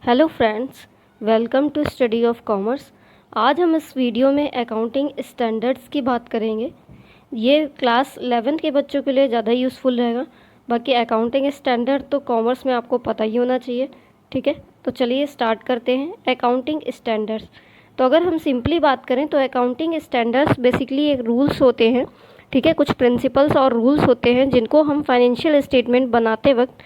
Hello friends, welcome to study of commerce. आज हम इस वीडियो में अकाउंटिंग स्टैंडर्ड्स की बात करेंगे। ये क्लास 11 के बच्चों के लिए ज़्यादा यूज़फुल रहेगा। बाकी अकाउंटिंग स्टैंडर्ड तो कॉमर्स में आपको पता ही होना चाहिए। ठीक है, तो चलिए स्टार्ट करते हैं। अकाउंटिंग स्टैंडर्ड्स, तो अगर हम सिंपली बात करें तो अकाउंटिंग स्टैंडर्ड्स बेसिकली एक रूल्स होते हैं। ठीक है, कुछ प्रिंसिपल्स और रूल्स होते हैं जिनको हम फाइनेंशियल स्टेटमेंट बनाते वक्त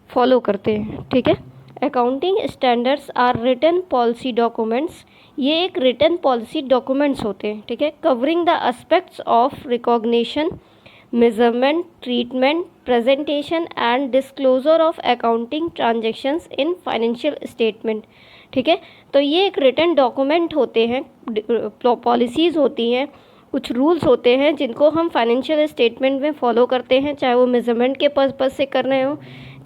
फॉलो करते हैं। ठीक है, accounting standards are written policy documents. ये एक रिटन पॉलिसी डॉक्यूमेंट्स होते हैं। ठीक है, covering the aspects of recognition, measurement, treatment, presentation and disclosure of accounting transactions in financial statement. ठीक है, तो ये एक रिटन डॉक्यूमेंट होते हैं, पॉलिसीज़ होती हैं, कुछ रूल्स होते हैं जिनको हम फाइनेंशियल स्टेटमेंट में फॉलो करते हैं, चाहे वो मेजरमेंट के पर्पज़ से कर रहे हो,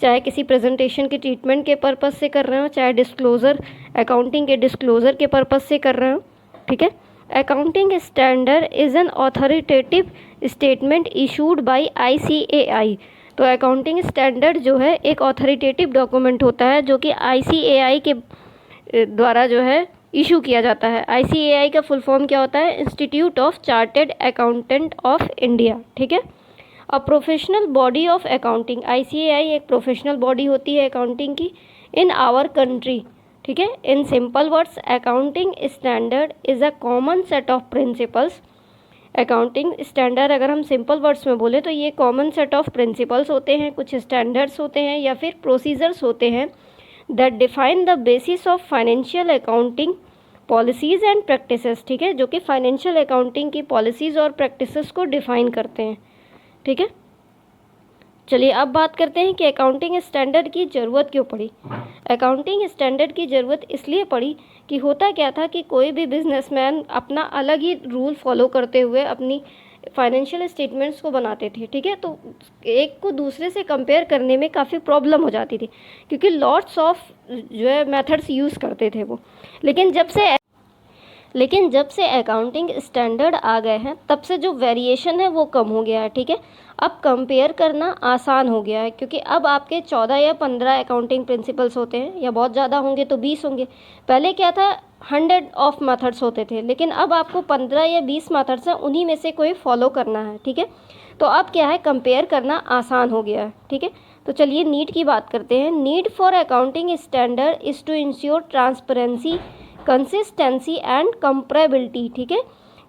चाहे किसी प्रेजेंटेशन के ट्रीटमेंट के पर्पज़ से कर रहे हो, चाहे डिस्क्लोज़र अकाउंटिंग के डिस्क्लोज़र के पर्पज़ से कर रहे हो। ठीक है, accounting standard is an authoritative statement issued by ICAI। तो अकाउंटिंग स्टैंडर्ड जो है एक ऑथोरिटेटिव डॉक्यूमेंट होता है जो कि ICAI के द्वारा जो है इशू किया जाता है। ICAI का फुल फॉर्म क्या होता है? Institute of chartered accountant of India. ठीक है, a professional body of accounting. ICAI एक प्रोफेशनल बॉडी होती है अकाउंटिंग की इन आवर कंट्री। ठीक है, in simple words accounting standard is a common set of principles. Accounting standard अगर हम सिंपल वर्ड्स में बोले तो ये कॉमन सेट ऑफ प्रिंसिपल्स होते हैं, कुछ स्टैंडर्ड्स होते हैं या फिर प्रोसीजर्स होते हैं that define the basis of financial accounting policies and practices. ठीक है, जो कि फाइनेंशियल अकाउंटिंग की पॉलिसीज़ और प्रैक्टिसेस को डिफाइन करते हैं। ठीक है, चलिए अब बात करते हैं कि अकाउंटिंग स्टैंडर्ड की ज़रूरत क्यों पड़ी। अकाउंटिंग स्टैंडर्ड की ज़रूरत इसलिए पड़ी कि होता क्या था कि कोई भी बिजनेसमैन अपना अलग ही रूल फॉलो करते हुए अपनी फाइनेंशियल स्टेटमेंट्स को बनाते थे। ठीक है, तो एक को दूसरे से कंपेयर करने में काफ़ी प्रॉब्लम हो जाती थी क्योंकि लॉट्स ऑफ जो है मेथड्स यूज़ करते थे वो। लेकिन जब से अकाउंटिंग स्टैंडर्ड आ गए हैं तब से जो वेरिएशन है वो कम हो गया है। ठीक है, अब कंपेयर करना आसान हो गया है क्योंकि अब आपके 14 या 15 अकाउंटिंग प्रिंसिपल्स होते हैं, या बहुत ज़्यादा होंगे तो 20 होंगे। पहले क्या था, 100 ऑफ मेथड्स होते थे, लेकिन अब आपको 15 या 20 मेथड्स हैं, उन्हीं में से कोई फॉलो करना है। ठीक है, तो अब क्या है, कंपेयर करना आसान हो गया है। ठीक है, तो चलिए नीड की बात करते हैं। Need for accounting standard is to ensure transparency, consistency and comparability. ठीक है,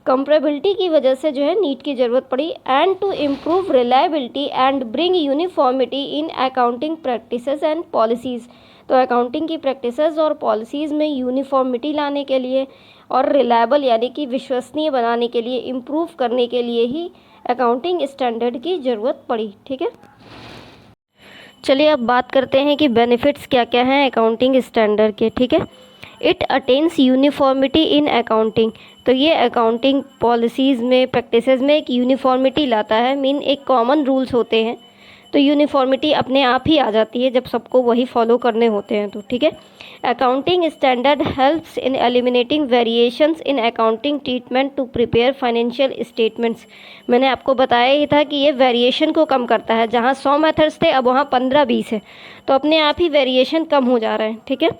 कंपरेबिलिटी की वजह से जो है नीट की ज़रूरत पड़ी। And to improve reliability and bring uniformity in accounting practices and policies. तो अकाउंटिंग की प्रैक्टिसेस और पॉलिसीज़ में यूनिफॉर्मिटी लाने के लिए और रिलायबल यानी कि विश्वसनीय बनाने के लिए, इम्प्रूव करने के लिए ही अकाउंटिंग स्टैंडर्ड की ज़रूरत पड़ी। ठीक है, चलिए अब बात करते हैं कि बेनिफिट्स क्या क्या हैं अकाउंटिंग स्टैंडर्ड के। ठीक है, it attains uniformity in accounting. तो ये अकाउंटिंग पॉलिसीज़ में, प्रैक्टिसेस में एक यूनिफॉर्मिटी लाता है। मीन एक कॉमन रूल्स होते हैं तो यूनिफॉर्मिटी अपने आप ही आ जाती है जब सबको वही फॉलो करने होते हैं तो। ठीक है, accounting standard helps in eliminating variations in accounting treatment to prepare financial statements. मैंने आपको बताया ही था कि ये वेरिएशन को कम करता है। जहाँ 100 मेथड्स थे अब वहाँ 15-20 है, तो अपने आप ही वेरिएशन कम हो जा रहे हैं। ठीक है,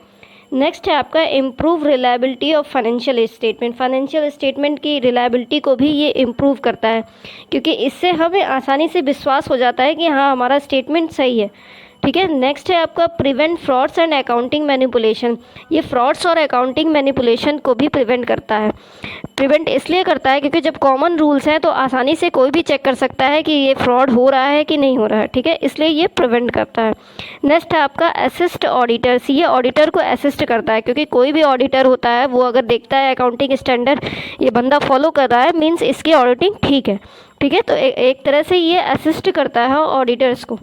नेक्स्ट है आपका improve reliability of financial statement. Financial statement की रिलायबिलिटी को भी ये इम्प्रूव करता है क्योंकि इससे हमें आसानी से विश्वास हो जाता है कि हाँ हमारा स्टेटमेंट सही है। ठीक है, नेक्स्ट है आपका prevent frauds and accounting manipulation. ये फ्रॉड्स और अकाउंटिंग मैनिपुलेशन को भी प्रिवेंट करता है। प्रिवेंट इसलिए करता है क्योंकि जब कॉमन रूल्स हैं तो आसानी से कोई भी चेक कर सकता है कि ये फ्रॉड हो रहा है कि नहीं हो रहा है। ठीक है, इसलिए ये प्रिवेंट करता है। नेक्स्ट है आपका असिस्ट ऑडिटर्स। ये ऑडिटर को असिस्ट करता है क्योंकि कोई भी ऑडिटर होता है वो अगर देखता है अकाउंटिंग स्टैंडर्ड ये बंदा फॉलो कर रहा है, मीन्स इसकी ऑडिटिंग ठीक है। ठीक है, तो एक तरह से ये असिस्ट करता है ऑडिटर्स को।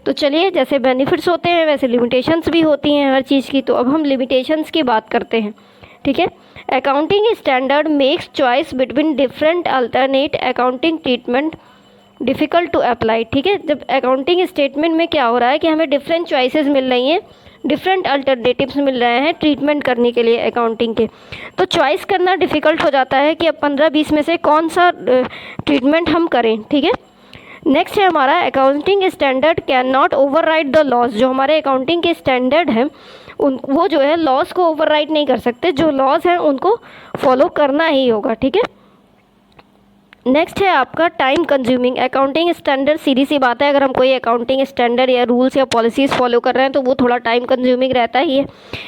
तो चलिए, जैसे बेनिफिट्स होते हैं वैसे लिमिटेशंस भी होती हैं हर चीज़ की, तो अब हम लिमिटेशंस की बात करते हैं। ठीक है, accounting standard makes choice between different alternate accounting treatment difficult to apply. ठीक है, जब अकाउंटिंग स्टेटमेंट में क्या हो रहा है कि हमें डिफरेंट चॉइसेस मिल रही हैं, डिफरेंट अल्टरनेटिव्स मिल रहे हैं ट्रीटमेंट करने के लिए अकाउंटिंग के, तो चॉइस करना डिफ़िकल्ट हो जाता है कि अब 15-20 में से कौन सा ट्रीटमेंट हम करें। ठीक है, नेक्स्ट है हमारा accounting standard can not override the laws. जो हमारे अकाउंटिंग के स्टैंडर्ड हैं वो जो है लॉज को ओवरराइड नहीं कर सकते, जो लॉज हैं उनको फॉलो करना ही होगा, ठीक है। नेक्स्ट है आपका टाइम कंज्यूमिंग अकाउंटिंग स्टैंडर्ड। सीधी सी बात है, अगर हम कोई अकाउंटिंग स्टैंडर्ड या रूल्स या पॉलिसीज़ फॉलो कर रहे हैं तो वो थोड़ा टाइम कंज्यूमिंग रहता ही है,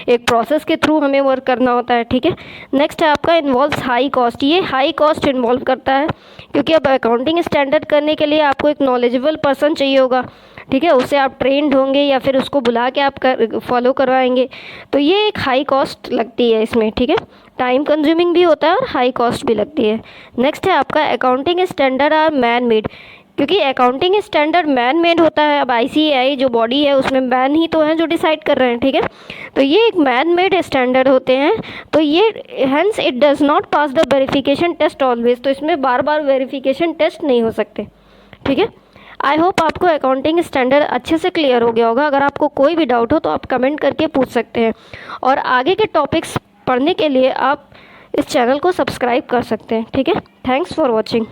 एक प्रोसेस के थ्रू हमें वर्क करना होता है, ठीक है। नेक्स्ट है आपका इन्वॉल्व्स हाई कॉस्ट। ये हाई कॉस्ट इन्वॉल्व करता है क्योंकि अब अकाउंटिंग स्टैंडर्ड करने के लिए आपको एक नॉलेजेबल पर्सन चाहिए होगा, ठीक है, उससे आप ट्रेंड होंगे या फिर उसको बुला के आप फॉलो करवाएंगे, तो ये एक हाई कॉस्ट लगती है इसमें, ठीक है। टाइम कंज्यूमिंग भी होता है और हाई कॉस्ट भी लगती है। नेक्स्ट है आपका accounting standard are man made, क्योंकि अकाउंटिंग स्टैंडर्ड मैन मेड होता है। अब ICAI जो बॉडी है उसमें मैन ही तो हैं जो डिसाइड कर रहे हैं, ठीक है। तो ये एक मैन मेड स्टैंडर्ड होते हैं, तो ये hence it does not pass the verification test always, तो इसमें बार बार वेरिफिकेशन टेस्ट नहीं हो सकते, ठीक है। आई होप आपको अकाउंटिंग स्टैंडर्ड अच्छे से क्लियर हो गया होगा। अगर आपको कोई भी डाउट हो तो आप कमेंट करके पूछ सकते हैं, और आगे के टॉपिक्स पढ़ने के लिए आप इस चैनल को सब्सक्राइब कर सकते हैं, ठीक है। Thanks for watching.